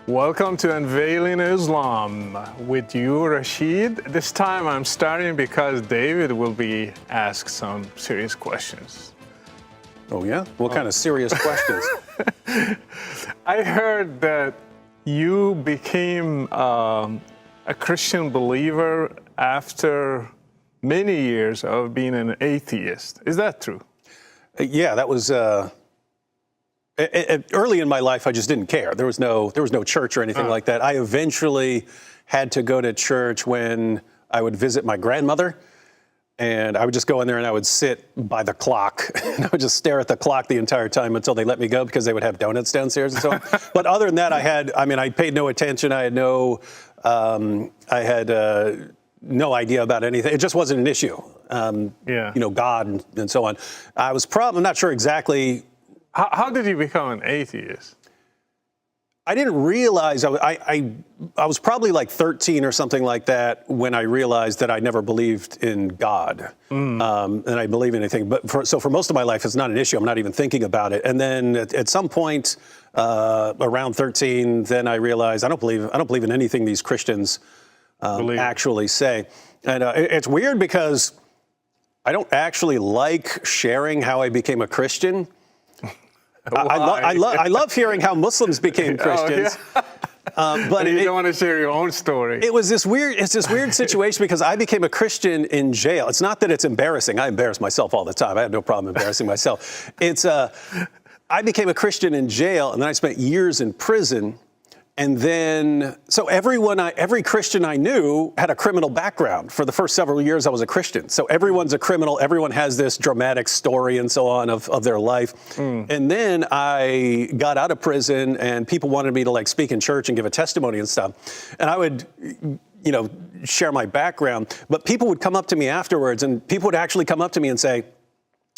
Welcome to Unveiling Islam with you, Rashid. This time I'm starting because David will be asked some serious questions. Oh yeah? What kind of serious questions? I heard that you became a Christian believer after many years of being an atheist. Is that true? Yeah, that was early in my life. I just didn't care. There was no church or anything like that. I eventually had to go to church when I would visit my grandmother, and I would just go in there and I would sit by the clock and I would just stare at the clock the entire time until they let me go because they would have donuts downstairs and so on. But other than that, I paid no attention. I had no idea about anything. It just wasn't an issue. God and so on. I'm not sure exactly. How did you become an atheist? I didn't realize, I was probably like 13 or something like that when I realized that I never believed in God and I believe in anything. But for most of my life, it's not an issue. I'm not even thinking about it. And then at some point around 13, then I realized I don't believe in anything these Christians actually say. And it's weird because I don't actually like sharing how I became a Christian. I love hearing how Muslims became Christians. But you don't want to share your own story. It's this weird situation because I became a Christian in jail. It's not that it's embarrassing. I embarrass myself all the time. I have no problem embarrassing myself. I became a Christian in jail, and then I spent years in prison. And then, so every Christian I knew had a criminal background. For the first several years, I was a Christian. So everyone's a criminal. Everyone has this dramatic story and so on of their life. And then I got out of prison, and people wanted me to speak in church and give a testimony and stuff. And I would, share my background. But people would come up to me afterwards, and people would actually come up to me and say,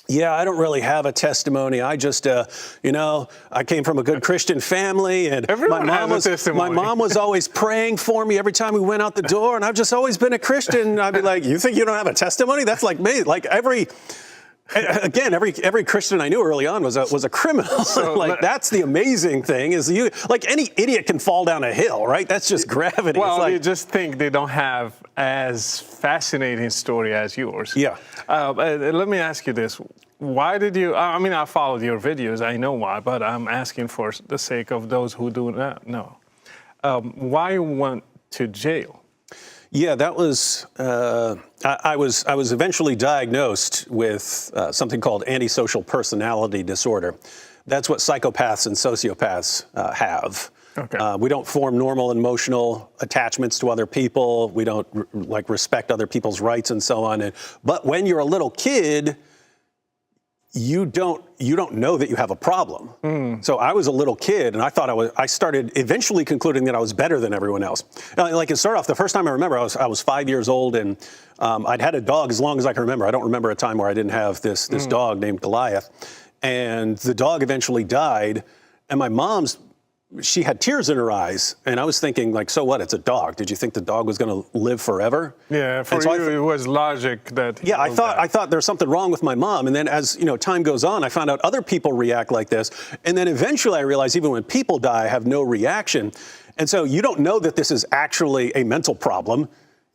yeah, I don't really have a testimony. I just, I came from a good Christian family, and my mom was always praying for me every time we went out the door, and I've just always been a Christian. And I'd be like, you think you don't have a testimony? That's like me. Every Christian I knew early on was a criminal. So that's the amazing thing is any idiot can fall down a hill, right? That's just gravity. Well, you just think they don't have as fascinating story as yours. Yeah. Let me ask you this. Why did you, I followed your videos. I know why, but I'm asking for the sake of those who do not know. Why you went to jail? Yeah, that was, I was eventually diagnosed with something called antisocial personality disorder. That's what psychopaths and sociopaths have. Okay. We don't form normal emotional attachments to other people. We don't respect other people's rights and so on. But when you're a little kid, you don't know that you have a problem. So I was a little kid, and I started eventually concluding that I was better than everyone else. It started off, the first time I remember, I was 5 years old, and I'd had a dog as long as I can remember. I don't remember a time where I didn't have this dog named Goliath. And the dog eventually died, and my she had tears in her eyes, and I was thinking, so what? It's a dog. Did you think the dog was going to live forever? Yeah, for you, it was logic that. Yeah, I thought there's something wrong with my mom, and then as time goes on, I found out other people react like this, and then eventually I realized even when people die, I have no reaction, and so you don't know that this is actually a mental problem.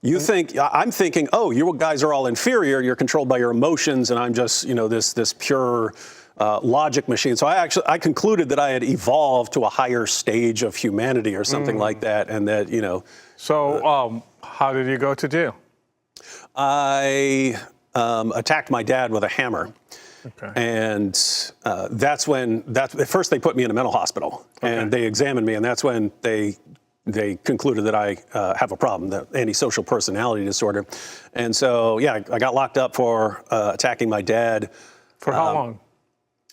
I'm thinking, oh, you guys are all inferior. You're controlled by your emotions, and I'm just this pure. Logic machine. So I concluded that I had evolved to a higher stage of humanity or something like that, and that So how did you go to jail? I attacked my dad with a hammer. Okay. And at first they put me in a mental hospital, and they examined me, and that's when they concluded that I have a problem, the antisocial personality disorder. And so, yeah, I got locked up for attacking my dad. For how long?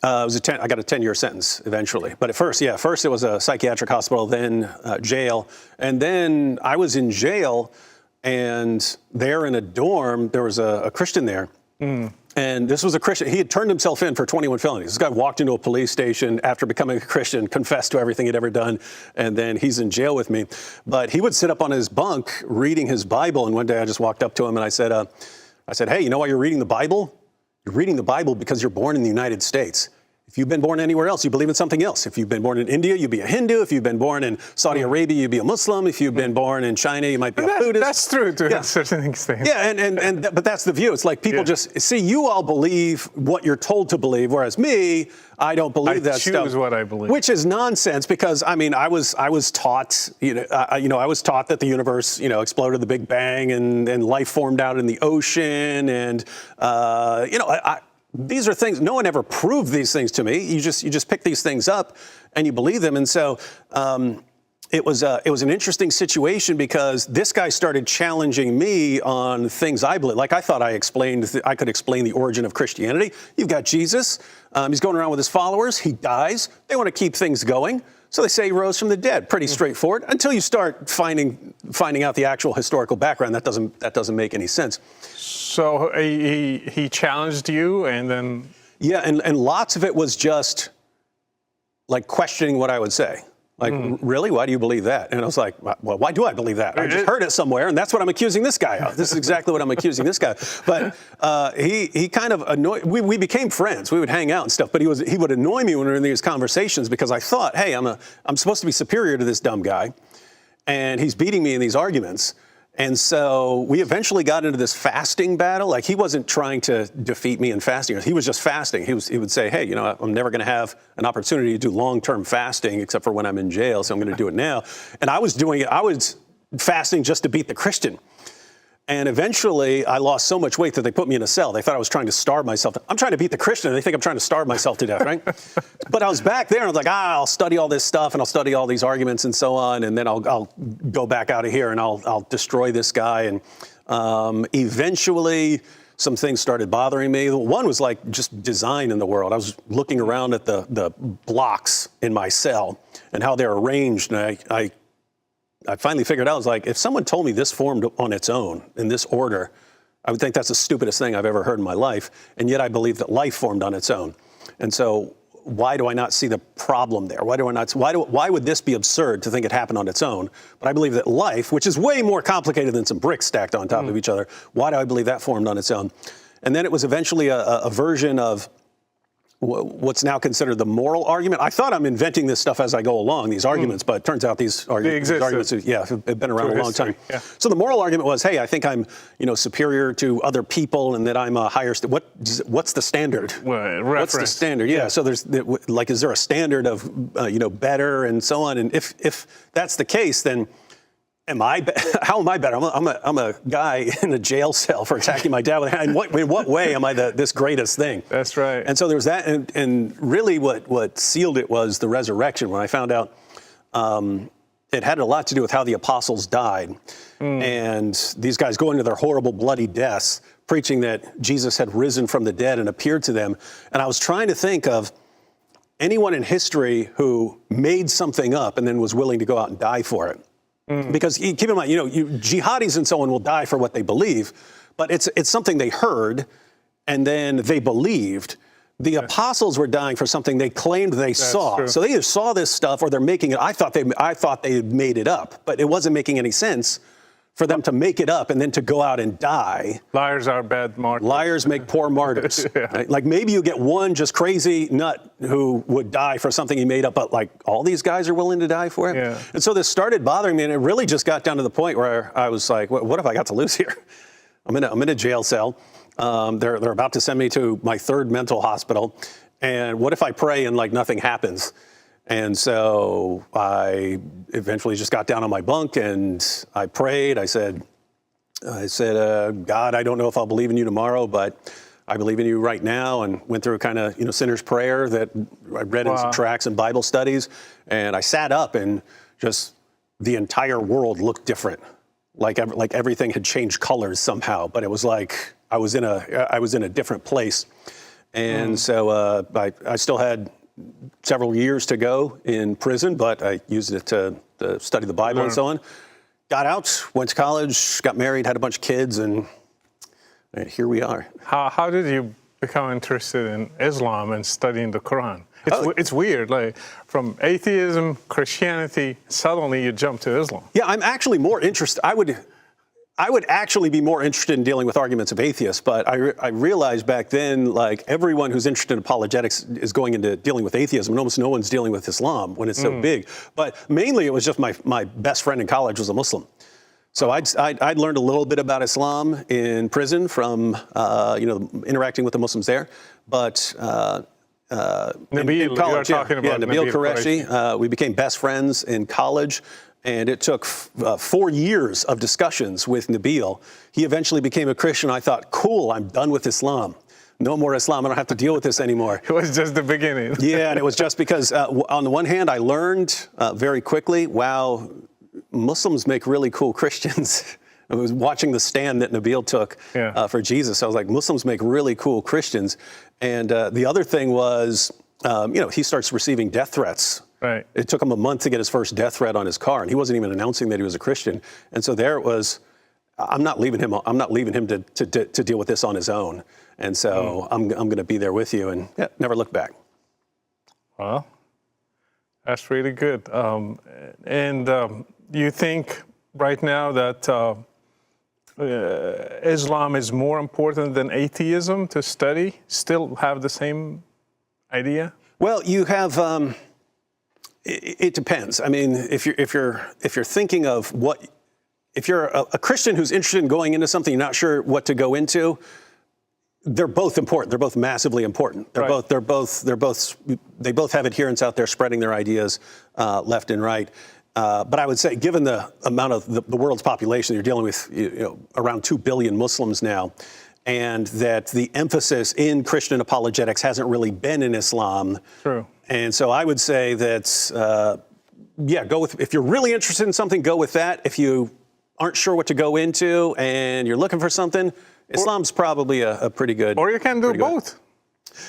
I got a 10-year sentence eventually. But first it was a psychiatric hospital, then jail. And then I was in jail, and there in a dorm, there was a Christian there. And this was a Christian. He had turned himself in for 21 felonies. This guy walked into a police station after becoming a Christian, confessed to everything he'd ever done, and then he's in jail with me. But he would sit up on his bunk reading his Bible, and one day I just walked up to him and I said, hey, you know why you're reading the Bible? You're reading the Bible because you're born in the United States. If you've been born anywhere else, you believe in something else. If you've been born in India, you'd be a Hindu. If you've been born in Saudi Arabia, you'd be a Muslim. If you've been born in China, you might be a Buddhist. That's true to a certain extent. Yeah, but that's the view. It's like people just see, you all believe what you're told to believe, whereas me, I don't believe that stuff. I choose what I believe. Which is nonsense, because I mean, I was taught, I was taught that the universe, exploded the Big Bang and life formed out in the ocean, and these are things, no one ever proved these things to me. You just pick these things up and you believe them. And so it was an interesting situation, because this guy started challenging me on things I believe. Like, I thought I could explain the origin of Christianity. You've got Jesus. He's going around with his followers. He dies. They want to keep things going. So they say he rose from the dead. Pretty straightforward, until you start finding out the actual historical background. That doesn't make any sense. So he challenged you, and then... Yeah, and lots of it was just like questioning what I would say. Like, really? Why do you believe that? And I was like, well, why do I believe that? I just heard it somewhere, and that's what I'm accusing this guy of. This is exactly what I'm accusing this guy. But he kind of annoyed. We became friends. We would hang out and stuff. But he would annoy me when we were in these conversations, because I thought, hey, I'm supposed to be superior to this dumb guy, and he's beating me in these arguments. And so we eventually got into this fasting battle. Like, he wasn't trying to defeat me in fasting. He was just fasting. He would say, hey, I'm never going to have an opportunity to do long-term fasting except for when I'm in jail, so I'm going to do it now. And I was doing it. I was fasting just to beat the Christian. And eventually, I lost so much weight that they put me in a cell. They thought I was trying to starve myself. I'm trying to beat the Christian, and they think I'm trying to starve myself to death, right? But I was back there, and I was like, I'll study all this stuff, and I'll study all these arguments and so on, and then I'll go back out of here, and I'll destroy this guy. And eventually, some things started bothering me. One was like just design in the world. I was looking around at the blocks in my cell and how they're arranged, and I finally figured out, I was like, if someone told me this formed on its own in this order, I would think that's the stupidest thing I've ever heard in my life. And yet I believe that life formed on its own. And so why do I not see the problem there? Why would this be absurd to think it happened on its own? But I believe that life, which is way more complicated than some bricks stacked on top of each other, why do I believe that formed on its own? And then it was eventually a version of what's now considered the moral argument. I thought I'm inventing this stuff as I go along, these arguments, but it turns out these arguments have been around a long time. Yeah. So the moral argument was, hey, I think I'm, superior to other people, and that I'm a higher. What's the standard? What's the standard? Yeah. So there's is there a standard of better and so on? And if that's the case, then how am I better? I'm a guy in a jail cell for attacking my dad. In what way am I this greatest thing? That's right. And so there was that, and really what sealed it was the resurrection. When I found out, it had a lot to do with how the apostles died, and these guys going to their horrible, bloody deaths, preaching that Jesus had risen from the dead and appeared to them. And I was trying to think of anyone in history who made something up and then was willing to go out and die for it. Because keep in mind, jihadis and so on will die for what they believe, but it's something they heard and then they believed. The apostles were dying for something they claimed they saw. True. So they either saw this stuff or they're making it. I thought they had made it up, but it wasn't making any sense for them to make it up and then to go out and die. Liars are bad martyrs. Liars make poor martyrs. Right? Like, maybe you get one just crazy nut who would die for something he made up, but like all these guys are willing to die for it. Yeah. And so this started bothering me, and it really just got down to the point where I was like, what have I got to lose here? I'm in a jail cell. They're about to send me to my third mental hospital. And what if I pray and nothing happens? And so I eventually just got down on my bunk and I prayed. I said, God, I don't know if I'll believe in you tomorrow, but I believe in you right now, and went through a kind of, sinner's prayer that I read in some tracts and Bible studies. And I sat up, and just the entire world looked different. Like everything had changed colors somehow, but it was like I was in a different place. And so I still had several years to go in prison, but I used it to study the Bible and so on. Got out, went to college, got married, had a bunch of kids, and here we are. How did you become interested in Islam and studying the Quran? It's weird, like from atheism, Christianity, suddenly you jump to Islam. Yeah, I'm actually more interested. I would actually be more interested in dealing with arguments of atheists, but I realized back then, like, everyone who's interested in apologetics is going into dealing with atheism, and almost no one's dealing with Islam when it's so big. But mainly it was just my best friend in college was a Muslim. So I'd learned a little bit about Islam in prison from, interacting with the Muslims there. But Nabil, in college, you are talking about Nabil Qureshi. We became best friends in college. And it took 4 years of discussions with Nabil. He eventually became a Christian. I thought, cool, I'm done with Islam. No more Islam. I don't have to deal with this anymore. It was just the beginning. Yeah, and it was just because, on the one hand, I learned very quickly, wow, Muslims make really cool Christians. I was watching the stand that Nabil took for Jesus. I was like, Muslims make really cool Christians. And the other thing was, he starts receiving death threats. Right. It took him a month to get his first death threat on his car, and he wasn't even announcing that he was a Christian. And so there it was, I'm not leaving him to deal with this on his own. And so I'm going to be there with you, and never look back. Well, that's really good. You think right now that Islam is more important than atheism to study? Still have the same idea? Well, you have. It depends. I mean, if you're thinking of if you're a Christian who's interested in going into something, you're not sure what to go into. They're both important. They're both massively important. They both have adherents out there spreading their ideas left and right. But I would say, given the amount of the world's population, you're dealing with around 2 billion Muslims now, and that the emphasis in Christian apologetics hasn't really been in Islam. True. And so I would say that, go with, if you're really interested in something, go with that. If you aren't sure what to go into and you're looking for something, Islam's probably a pretty good. Or you can do both.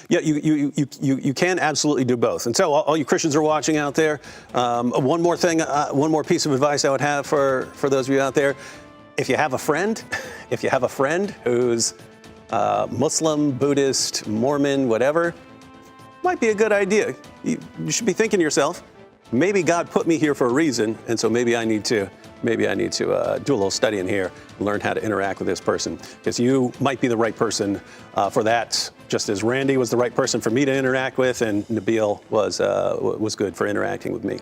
Yeah, you can absolutely do both. And so all you Christians are watching out there, one more thing, one more piece of advice I would have for those of you out there. If you have a friend who's Muslim, Buddhist, Mormon, whatever, might be a good idea. You should be thinking to yourself, maybe God put me here for a reason, and so maybe I need to do a little studying here, learn how to interact with this person, because you might be the right person for that. Just as Randy was the right person for me to interact with, and Nabil was good for interacting with me.